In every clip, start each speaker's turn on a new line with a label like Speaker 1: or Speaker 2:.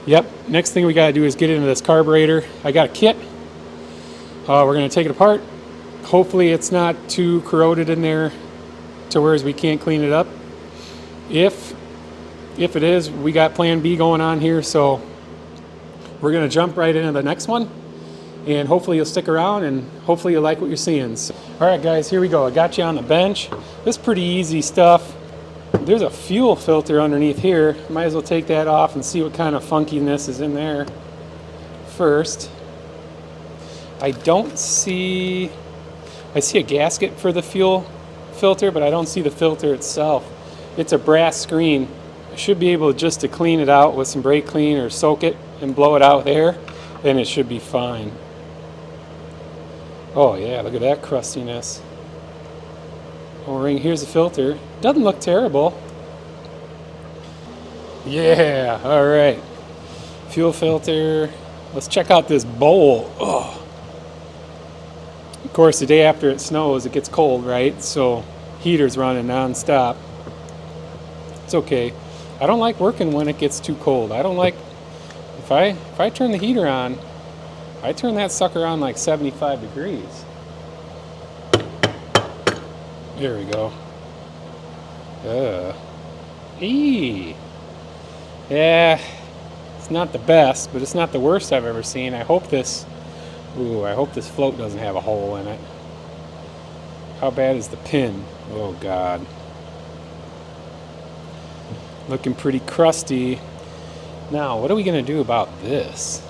Speaker 1: Yep, next thing we got to do is get into this carburetor. I got a kit. We're going to take it apart. Hopefully it's not too corroded in there to where we can't clean it up. If it is, we got plan B going on here, so we're going to jump right into the next one, and hopefully you'll stick around and hopefully you'll like what you're seeing. So, all right guys, here we go. I got you on the bench. This is pretty easy stuff. There's a fuel filter underneath here. Might as well take that off and see what kind of funkiness is in there first. I see a gasket for the fuel filter, but I don't see the filter itself. It's a brass screen. I should be able just to clean it out with some brake clean or soak it and blow it out there, and it should be fine. Oh yeah, look at that crustiness. O-ring, here's the filter. Doesn't look terrible. Yeah, all right. Fuel filter. Let's check out this bowl. Oh. Of course, the day after it snows, it gets cold, right? So heater's running non-stop. It's okay. I don't like working when it gets too cold. I don't like, if I turn the heater on, I turn that sucker on like 75 degrees. There we go. Yeah, it's not the best, but it's not the worst I've ever seen. I hope this float doesn't have a hole in it. How bad is the pin? Oh God. Looking pretty crusty. Now, what are we gonna do about this?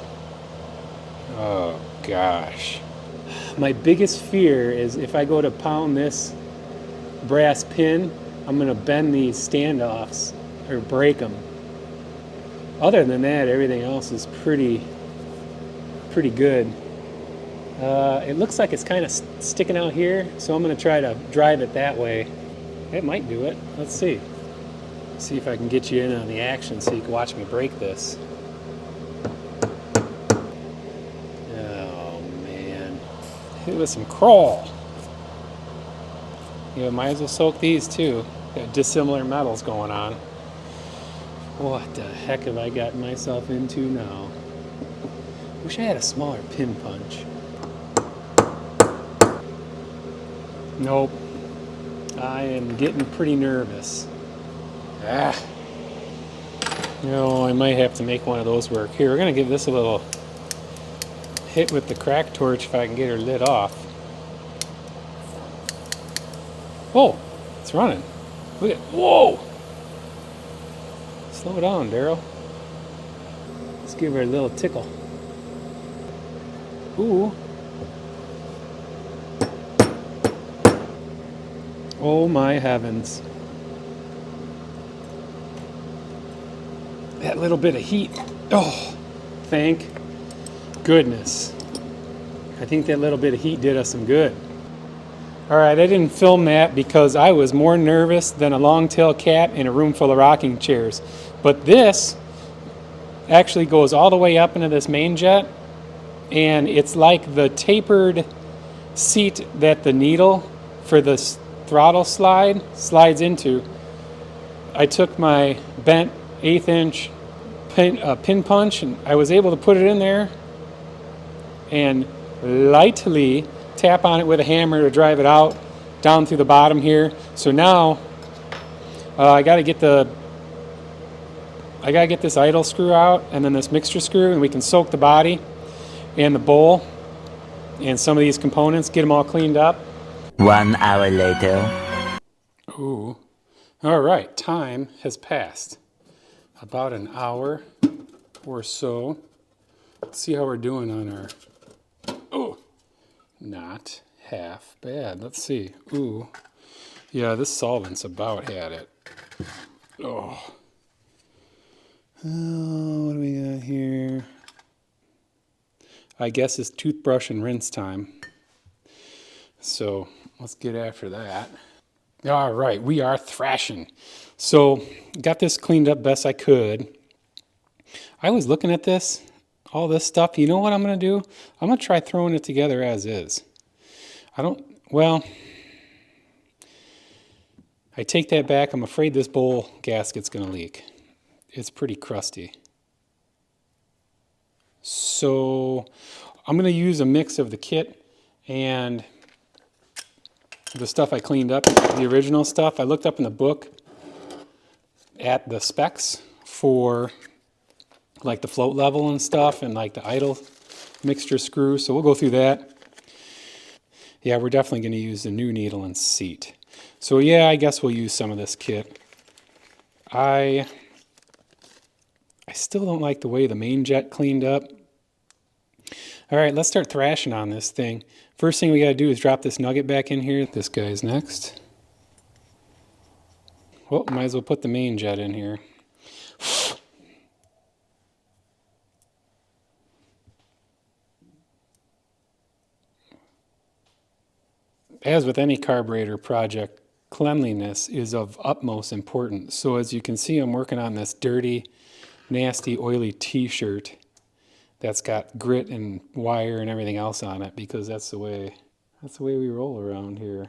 Speaker 1: Oh gosh. My biggest fear is if I go to pound this brass pin, I'm gonna bend these standoffs or break them. Other than that, everything else is pretty good. It looks like it's kind of sticking out here, so I'm gonna try to drive it that way. It might do it. Let's see. See if I can get you in on the action so you can watch me break this. Oh man, hit with some crawl. You know, might as well soak these too. Got dissimilar metals going on. What the heck have I gotten myself into now? Wish I had a smaller pin punch. Nope. I am getting pretty nervous. No, I might have to make one of those work. Here, we're going to give this a little hit with the crack torch if I can get her lit off. Oh, it's running. Look at, whoa! Slow down, Daryl. Let's give her a little tickle. Ooh. Oh my heavens. That little bit of heat. Oh, thank goodness. I think that little bit of heat did us some good. All right, I didn't film that because I was more nervous than a long-tailed cat in a room full of rocking chairs. But this actually goes all the way up into this main jet, and it's like the tapered seat that the needle for the throttle slides into. I took my bent 1/8 inch pin punch, and I was able to put it in there and lightly tap on it with a hammer to drive it out down through the bottom here. So now I got to get this idle screw out, and then this mixture screw, and we can soak the body and the bowl and some of these components, get them all cleaned up.
Speaker 2: 1 hour later.
Speaker 1: Ooh. All right, time has passed. About an hour or so. Let's see how we're doing on our... Oh, not half bad. Let's see. Ooh. Yeah, this solvent's about had it. Oh. What do we got here? I guess it's toothbrush and rinse time. So let's get after that. All right, we are thrashing. So got this cleaned up best I could. I was looking at this, all this stuff. You know what I'm going to do? I'm going to try throwing it together as is. I take that back. I'm afraid this bowl gasket's going to leak. It's pretty crusty. So I'm going to use a mix of the kit and the stuff I cleaned up, the original stuff. I looked up in the book at the specs for like the float level and stuff and like the idle mixture screw. So we'll go through that. Yeah, we're definitely going to use the new needle and seat. So yeah, I guess we'll use some of this kit. I still don't like the way the main jet cleaned up. All right, let's start thrashing on this thing. First thing we got to do is drop this nugget back in here. This guy's next. Well, might as well put the main jet in here. As with any carburetor project, cleanliness is of utmost importance. So as you can see, I'm working on this dirty, nasty, oily t-shirt that's got grit and wire and everything else on it because that's the way we roll around here.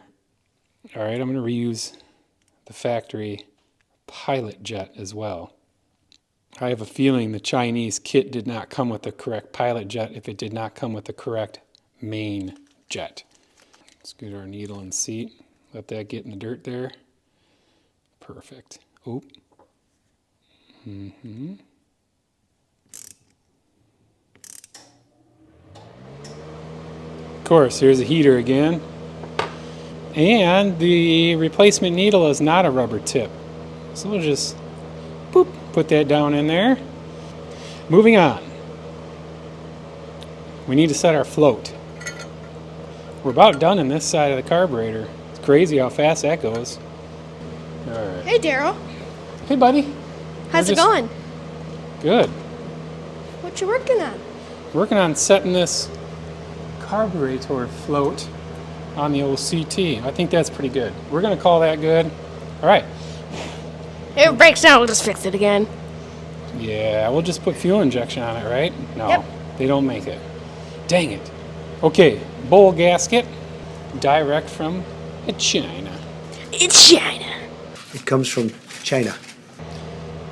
Speaker 1: All right, I'm going to reuse the factory pilot jet as well. I have a feeling the Chinese kit did not come with the correct pilot jet if it did not come with the correct main jet. Let's get our needle and seat. Let that get in the dirt there. Perfect. Oop. Mm-hmm. Of course, here's a heater again. And the replacement needle is not a rubber tip. So we'll just boop, put that down in there. Moving on. We need to set our float. We're about done in this side of the carburetor. It's crazy how fast that goes. All right.
Speaker 3: Hey, Daryl.
Speaker 1: Hey, buddy.
Speaker 3: How's it going?
Speaker 1: Good.
Speaker 3: What you working on?
Speaker 1: Working on setting this carburetor float on the old CT. I think that's pretty good. We're going to call that good. All right.
Speaker 3: If it breaks down, we'll just fix it again.
Speaker 1: Yeah, we'll just put fuel injection on it, right? No,
Speaker 3: Yep.
Speaker 1: They don't make it. Dang it. Okay, bowl gasket, direct from China.
Speaker 3: It's China.
Speaker 4: It comes from China.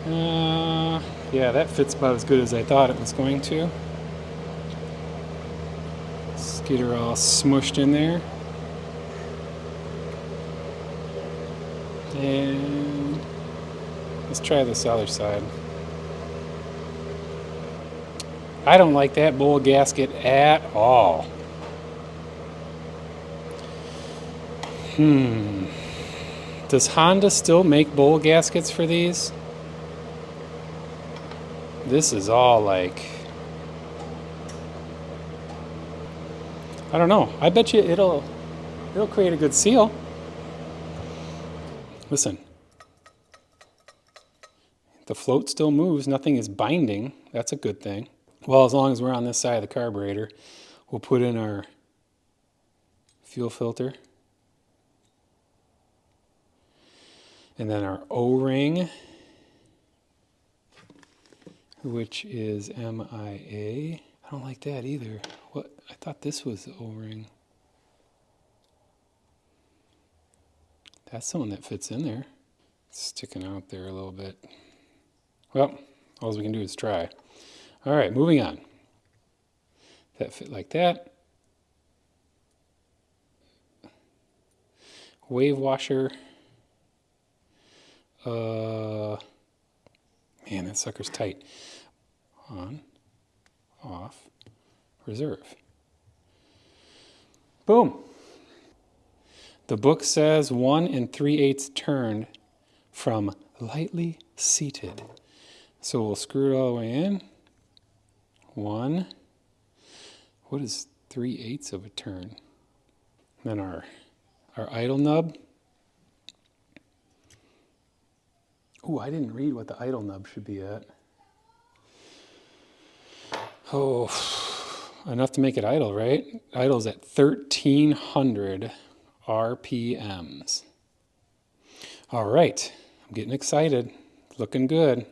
Speaker 1: Yeah, that fits about as good as I thought it was going to. Let's get her all smushed in there. And let's try this other side. I don't like that bowl gasket at all. Does Honda still make bowl gaskets for these? This is all like, I don't know. I bet you it'll create a good seal. Listen. The float still moves. Nothing is binding. That's a good thing. Well, as long as we're on this side of the carburetor, we'll put in our fuel filter. And then our O-ring, which is MIA. I don't like that either. What? I thought this was the O-ring. That's the one that fits in there. It's sticking out there a little bit. Well, all we can do is try. All right, moving on. That fit like that. Wave washer. Man, that sucker's tight. On, off, reserve. Boom. The book says 1 3/8 turned from lightly seated. So we'll screw it all the way in. 1. What is 3/8 of a turn? Then our idle nub. Ooh, I didn't read what the idle nub should be at. Oh, enough to make it idle, right? Idle's at 1,300 RPMs. All right, I'm getting excited. Looking good.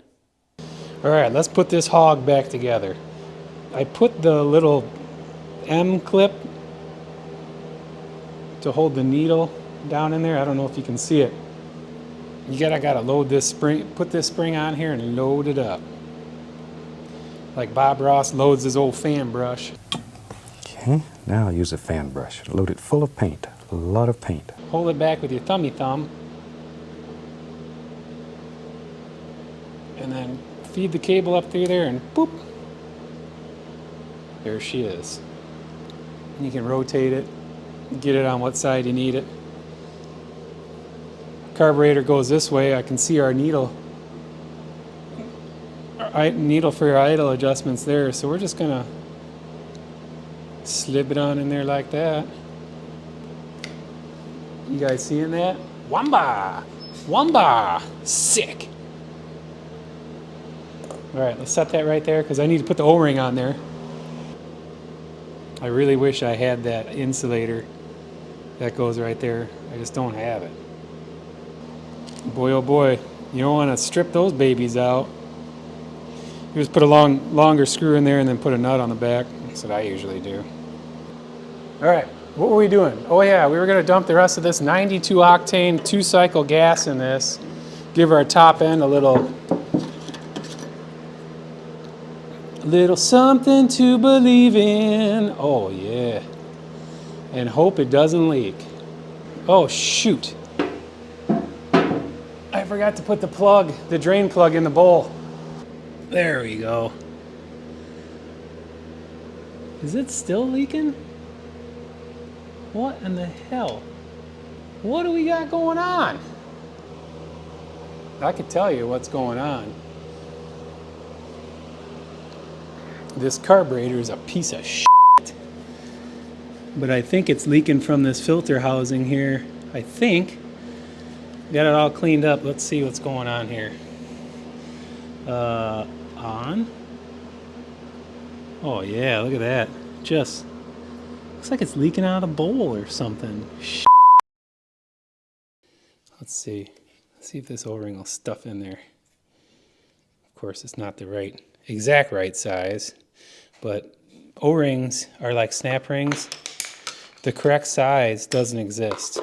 Speaker 1: All right, let's put this hog back together. I put the little M clip to hold the needle down in there. I don't know if you can see it. I gotta load this spring, put this spring on here and load it up. Like Bob Ross loads his old fan brush.
Speaker 5: Okay, now I'll use a fan brush. Load it full of paint. A lot of paint.
Speaker 1: Hold it back with your thumb. And then feed the cable up through there and boop. There she is. And you can rotate it, get it on what side you need it. Carburetor goes this way. I can see our needle. Our needle for your idle adjustments there. So we're just gonna slip it on in there like that. You guys seeing that? Wamba! Wamba! Sick! Alright, let's set that right there because I need to put the O-ring on there. I really wish I had that insulator that goes right there. I just don't have it. Boy, oh boy, you don't want to strip those babies out. You just put a longer screw in there and then put a nut on the back. That's what I usually do. Alright, what were we doing? Oh yeah, we were going to dump the rest of this 92 octane 2-cycle gas in this. Give our top end a little something to believe in. Oh yeah. And hope it doesn't leak. Oh shoot. I forgot to put the drain plug in the bowl. There we go. Is it still leaking? What in the hell? What do we got going on? I could tell you what's going on. This carburetor is a piece of shit. But I think it's leaking from this filter housing here. I think. Got it all cleaned up. Let's see what's going on here. On. Oh yeah, look at that. Just looks like it's leaking out of the bowl or something. Shit. Let's see. Let's see if this O-ring will stuff in there. Of course, it's not the exact right size, but O-rings are like snap rings. The correct size doesn't exist.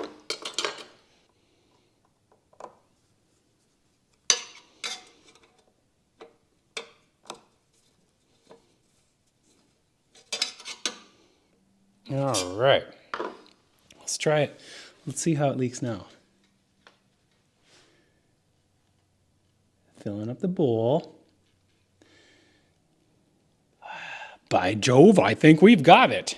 Speaker 1: All right, let's try it. Let's see how it leaks now. Filling up the bowl. By Jove, I think we've got it.